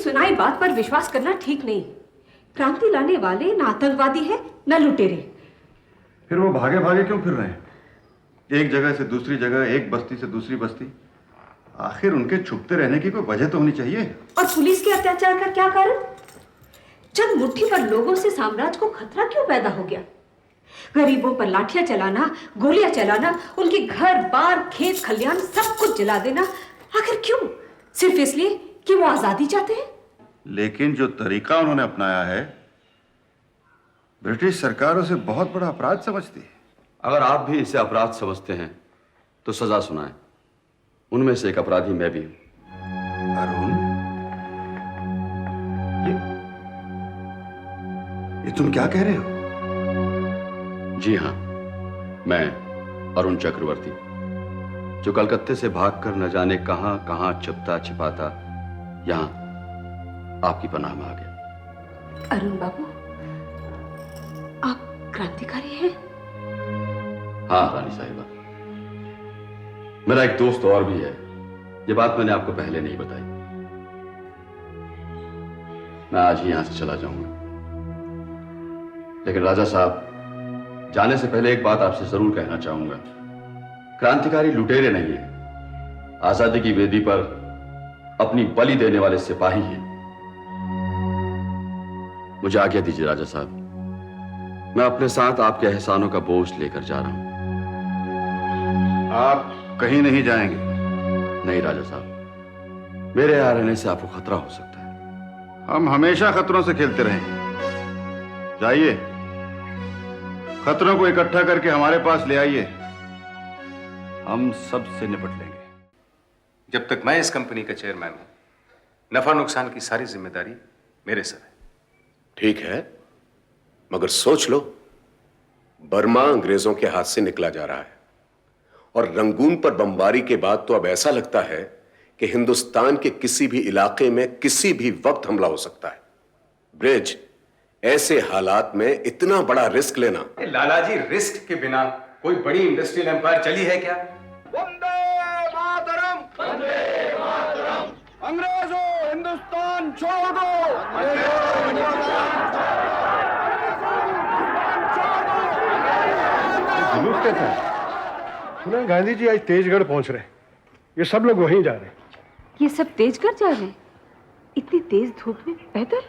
सुनाई बात पर विश्वास करना ठीक नहीं। क्रांति लाने वाले न आतंकवादी है न लुटेरे। फिर वो भागे भागे क्यों फिर रहे हैं? एक जगह से दूसरी जगह, एक बस्ती से दूसरी बस्ती। आखिर उनके छुपते रहने की कोई वजह तो होनी चाहिए। और पुलिस के अत्याचार का क्या कारण? जब मुट्ठी भर लोगों से साम्राज्य को खतरा क्यों पैदा हो गया? गरीबों पर लाठियां चलाना, गोलियां चलाना, उनके घर बार, खेत खलियान सब कुछ जला देना, आखिर क्यों? सिर्फ इसलिए कि वो आजादी चाहते हैं। लेकिन जो तरीका उन्होंने अपनाया है, ब्रिटिश सरकार उसे बहुत बड़ा अपराध समझती है। अगर आप भी इसे अपराध समझते हैं तो सजा सुनाएं। उनमें से एक अपराधी मैं भी हूं। अरुण, ये तुम क्या कह रहे हो? जी हां, मैं अरुण चक्रवर्ती, जो कलकत्ते से भागकर न जाने कहां कहां छिपता छिपाता यहां आपकी पनाह में आ गया। अरुण बाबू, आप क्रांतिकारी हैं? हाँ रानी साहिबा, मेरा एक दोस्त और भी है। ये बात मैंने आपको पहले नहीं बताई। मैं आज ही यहां से चला जाऊंगा, लेकिन राजा साहब, जाने से पहले एक बात आपसे जरूर कहना चाहूंगा। क्रांतिकारी लुटेरे नहीं है, आजादी की वेदी पर अपनी बलि देने वाले सिपाही हैं। मुझे आज्ञा दीजिए राजा साहब, मैं अपने साथ आपके एहसानों का बोझ लेकर जा रहा हूं। आप कहीं नहीं जाएंगे? नहीं राजा साहब, मेरे यहां रहने से आपको खतरा हो सकता है। हम हमेशा खतरों से खेलते रहेंगे। जाइए, खतरों को इकट्ठा करके हमारे पास ले आइए, हम सबसे निपट लेंगे। जब तक मैं इस कंपनी का चेयरमैन हूं, नफा नुकसान की सारी जिम्मेदारी मेरे सर है। ठीक है, मगर सोच लो, बर्मा अंग्रेजों के हाथ से निकला जा रहा है और रंगून पर बमबारी के बाद तो अब ऐसा लगता है कि हिंदुस्तान के किसी भी इलाके में किसी भी वक्त हमला हो सकता है। ब्रिज, ऐसे हालात में इतना बड़ा रिस्क लेना। लाला जी, रिस्क के बिना कोई बड़ी इंडस्ट्रियल एम्पायर चली है क्या? वंदे मातरम, वंदे मातरम। अंग्रेजों, हिंदुस्तान छोड़ दो। जुलूस कैसा है? सुना गांधी जी आज तेजगढ़ पहुंच रहे हैं। ये सब लोग वहीं जा रहे हैं। ये सब तेजगढ़ जा रहे हैं? इतनी तेज धूप में पैदल?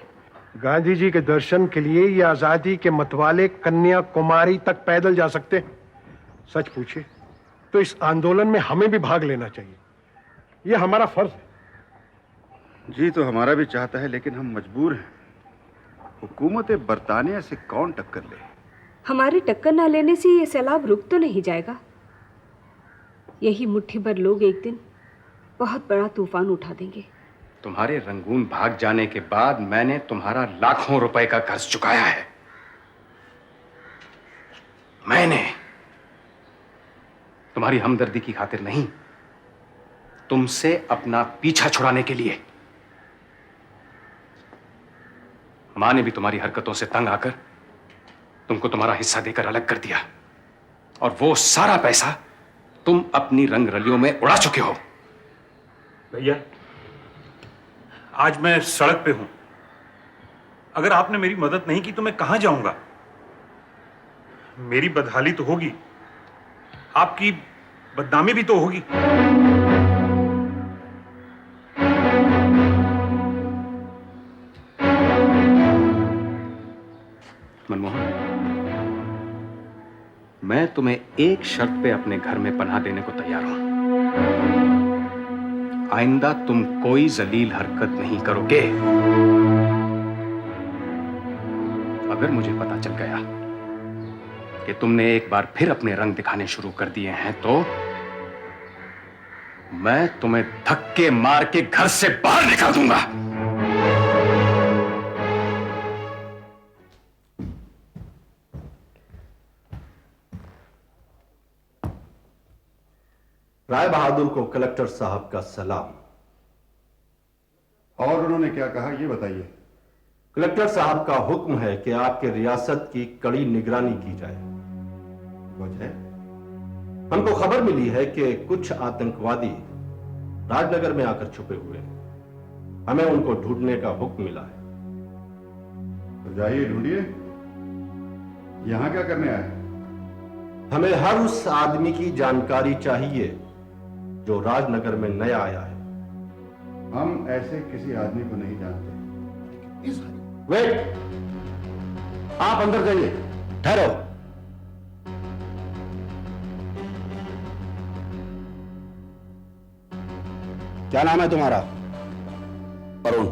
गांधी जी के दर्शन के लिए ये आजादी के मतवाले कन्याकुमारी तक पैदल जा सकते हैं। सच पूछिए तो इस आंदोलन में हमें भी भाग लेना चाहिए, ये हमारा फर्ज है। जी तो हमारा भी चाहता है, लेकिन हम मजबूर हैं। हुकूमत बरतानिया से कौन टक्कर ले? हमारी टक्कर ना लेने से ये सैलाब रुक तो नहीं जाएगा। यही मुट्ठी भर लोग एक दिन बहुत बड़ा तूफान उठा देंगे। तुम्हारे रंगून भाग जाने के बाद मैंने तुम्हारा लाखों रुपए का कर्ज चुकाया है। मैंने तुम्हारी हमदर्दी की खातिर नहीं, तुमसे अपना पीछा छुड़ाने के लिए। मां ने भी तुम्हारी हरकतों से तंग आकर तुमको तुम्हारा हिस्सा देकर अलग कर दिया, और वो सारा पैसा तुम अपनी रंगरलियों में उड़ा चुके हो। भैया, आज मैं सड़क पे हूं। अगर आपने मेरी मदद नहीं की तो मैं कहां जाऊंगा? मेरी बदहाली तो होगी, आपकी बदनामी भी तो होगी। मनमोहन, मैं तुम्हें एक शर्त पे अपने घर में पनाह देने को तैयार हूं। आइंदा तुम कोई जलील हरकत नहीं करोगे। अगर मुझे पता चल गया कि तुमने एक बार फिर अपने रंग दिखाने शुरू कर दिए हैं तो मैं तुम्हें धक्के मार के घर से बाहर निकाल दूंगा। राय बहादुर को कलेक्टर साहब का सलाम। और उन्होंने क्या कहा, ये बताइए। कलेक्टर साहब का हुक्म है कि आपके रियासत की कड़ी निगरानी की जाए। वजह? हमको खबर मिली है कि कुछ आतंकवादी राजनगर में आकर छुपे हुए हैं। हमें उनको ढूंढने का हुक्म मिला है। तो जाइए, ढूंढिए। यहां क्या करने आए? हमें हर उस आदमी की जानकारी चाहिए जो राजनगर में नया आया है। हम ऐसे किसी आदमी को नहीं जानते। वेट, आप अंदर जाइए। ठहरो। क्या नाम है तुम्हारा? अरुण।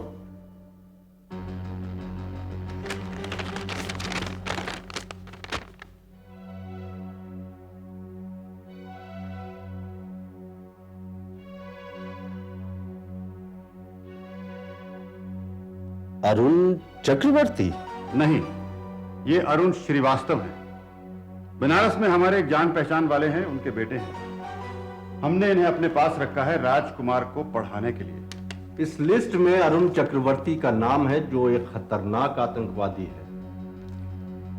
अरुण चक्रवर्ती? नहीं, ये अरुण श्रीवास्तव हैं। बनारस में हमारे एक जान पहचान वाले हैं, उनके बेटे हैं। हमने इन्हें अपने पास रखा है राजकुमार को पढ़ाने के लिए। इस लिस्ट में अरुण चक्रवर्ती का नाम है, जो एक खतरनाक आतंकवादी है।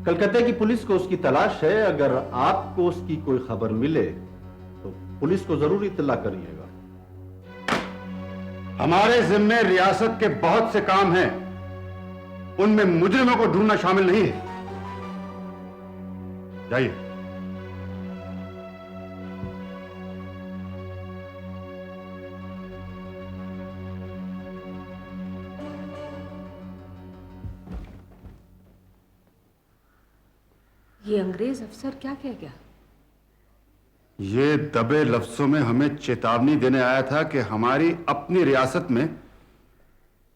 कलकत्ते की पुलिस को उसकी तलाश है। अगर आपको उसकी कोई खबर मिले तो पुलिस को जरूर इत्तला करिएगा। हमारे जिम्मे रियासत के बहुत से काम हैं, उनमें मुजरिमों को ढूंढना शामिल नहीं है। जाइए। ये अंग्रेज अफसर क्या कह गया? ये दबे लफ्जों में हमें चेतावनी देने आया था कि हमारी अपनी रियासत में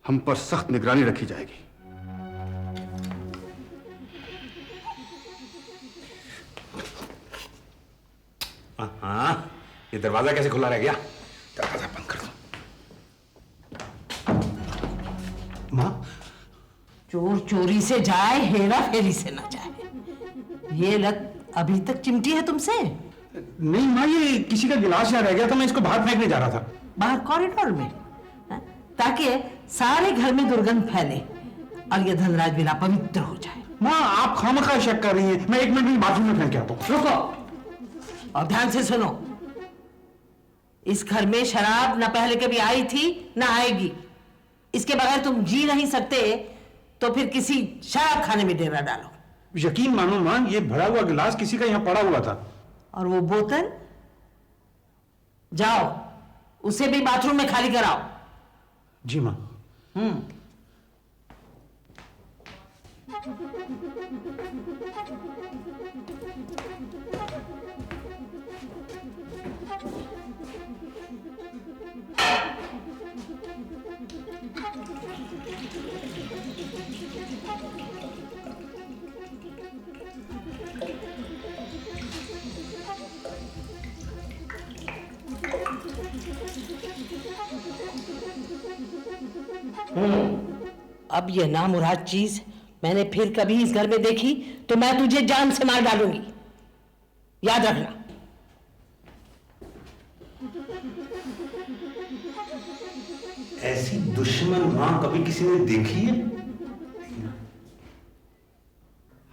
हम पर सख्त निगरानी रखी जाएगी। हाँ, ये दरवाजा कैसे खुला रह गया? दरवाजा बंद कर दो। माँ, चोर चोरी से जाए, हेरा फेरी से न जाए। ये लत अभी तक चिमटी है तुमसे? नहीं माँ, ये किसी का गिलास यहाँ रह गया था, मैं इसको बाहर फेंकने जा रहा था। बाहर कॉरिडोर में? ताकि सारे घर में दुर्गंध फैले और ये धनराज बिना पवित्र हो जाए। माँ, आप खामखा शक कर रही हैं। मैं 1 मिनट में बाथरूम में फेंक आता हूँ। रुको और ध्यान से सुनो। इस घर में शराब न पहले कभी आई थी न आएगी। इसके बगैर तुम जी नहीं सकते, तो फिर किसी शराब खाने में डेरा डालो। यकीन मानो माँ, ये भरा हुआ गिलास किसी का यहाँ पड़ा हुआ था। और वो बोतल? जाओ उसे भी बाथरूम में खाली कराओ। जी माँ। अब ये नामुराद चीज मैंने फिर कभी इस घर में देखी तो मैं तुझे जान से मार डालूंगी, याद रखना। ऐसी दुश्मन माँ कभी किसी ने देखी है?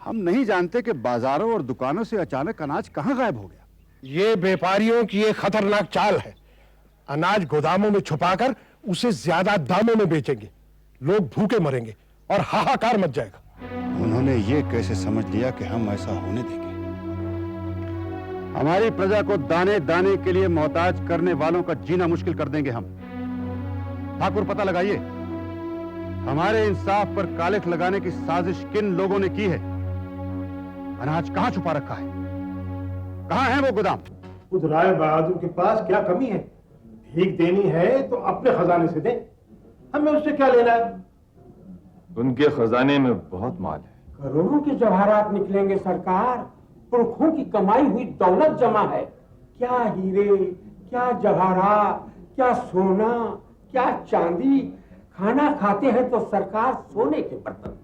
हम नहीं जानते कि बाजारों और दुकानों से अचानक अनाज कहां गायब हो गया। ये व्यापारियों की एक खतरनाक चाल है। अनाज गोदामों में छुपाकर उसे ज्यादा दामों में बेचेंगे। लोग भूखे मरेंगे और हाहाकार मच जाएगा। उन्होंने ये कैसे समझ लिया कि हम ऐसा होने देंगे? हमारी प्रजा को दाने दाने के लिए मोहताज करने वालों का जीना मुश्किल कर देंगे हम। ठाकुर, पता लगाइए हमारे इंसाफ पर कालिख लगाने की साजिश किन लोगों ने की है। अनाज कहां छुपा रखा है? कहां है वो गोदाम? खुद राय बहादुर के पास क्या कमी है? भीख देनी है तो अपने खजाने से दे, हमें उससे क्या लेना है? उनके खजाने में बहुत माल है। करोड़ों के जवाहरात निकलेंगे सरकार। पुरखों की कमाई हुई दौलत जमा है। क्या हीरे, क्या जवाहरात, क्या सोना, क्या चांदी। खाना खाते हैं तो सरकार सोने के बर्तन,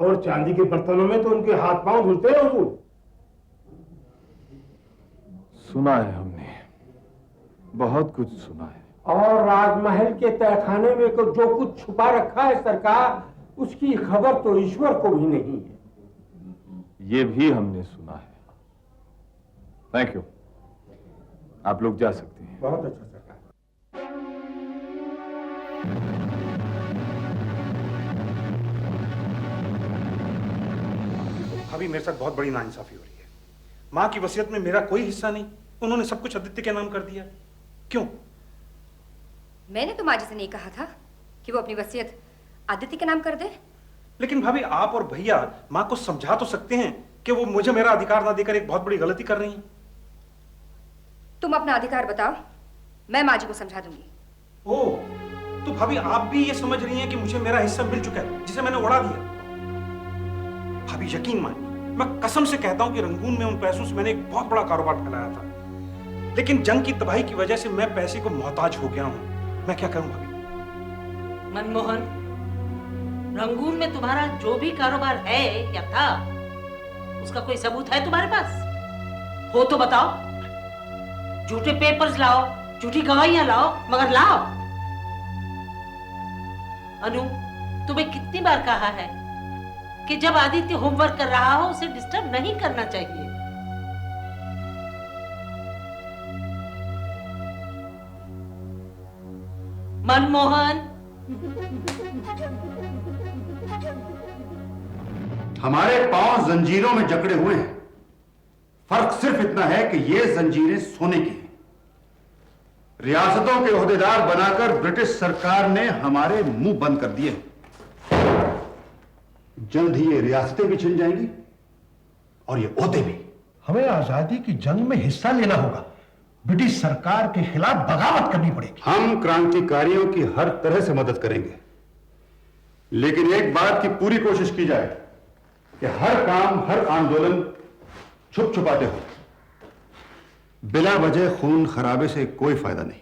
और चांदी के बर्तनों में तो उनके हाथ पांव धुलते हैं हुजूर। सुना है हमने, बहुत कुछ सुना है। और राजमहल के तहखाने में जो कुछ छुपा रखा है सरकार, उसकी खबर तो ईश्वर को भी नहीं है। ये भी हमने सुना है। थैंक यू, आप लोग जा सकते हैं। बहुत अच्छा सरकार। भाभी मेरे साथ बहुत बड़ी नाइंसाफी हो रही है। माँ की वसीयत में मेरा कोई हिस्सा नहीं, उन्होंने सब कुछ आदित्य के नाम कर दिया। क्यों? मैंने तो माँ जी से नहीं कहा था कि वो अपनी वसीयत आदित्य के नाम कर दे। लेकिन भाभी आप और भैया माँ को समझा तो सकते हैं कि वो मुझे मेरा अधिकार ना देकर एक बहुत बड़ी गलती कर रही हैं। तुम अपना अधिकार बताओ, मैं माँ जी को समझा दूंगी। ओह, तो भाभी आप भी ये समझ रही हैं कि मुझे मेरा हिस्सा मिल चुका है जिसे मैंने उड़ा दिया। भाभी यकीन मानिए, मैं कसम से कहता हूं कि रंगून में उन पैसों से मैंने एक बहुत बड़ा कारोबार फैलाया था, लेकिन जंग की तबाही की वजह से मैं पैसे को मोहताज हो गया हूं। मैं क्या करूं भाभी? मनमोहन, रंगून में तुम्हारा जो भी कारोबार है या था, उसका कोई सबूत है तुम्हारे पास? हो तो बताओ। झूठे पेपर्स लाओ, झूठी गवाहियां लाओ, मगर लाओ। अनु, तुम्हें कितनी बार कहा है कि जब आदित्य होमवर्क कर रहा हो उसे डिस्टर्ब नहीं करना चाहिए। मनमोहन, हमारे पांव जंजीरों में जकड़े हुए हैं। फर्क सिर्फ इतना है कि ये जंजीरें सोने की हैं। रियासतों के ओहदेदार बनाकर ब्रिटिश सरकार ने हमारे मुंह बंद कर दिए। जल्द ही ये रियासतें भी छिन जाएंगी और ये ओहदे भी। हमें आजादी की जंग में हिस्सा लेना होगा, ब्रिटिश सरकार के खिलाफ बगावत करनी पड़ेगी। हम क्रांतिकारियों की हर तरह से मदद करेंगे, लेकिन एक बात की पूरी कोशिश की जाए कि हर काम, हर आंदोलन छुप छुपाते हो। बिला वजह खून खराबे से कोई फायदा नहीं।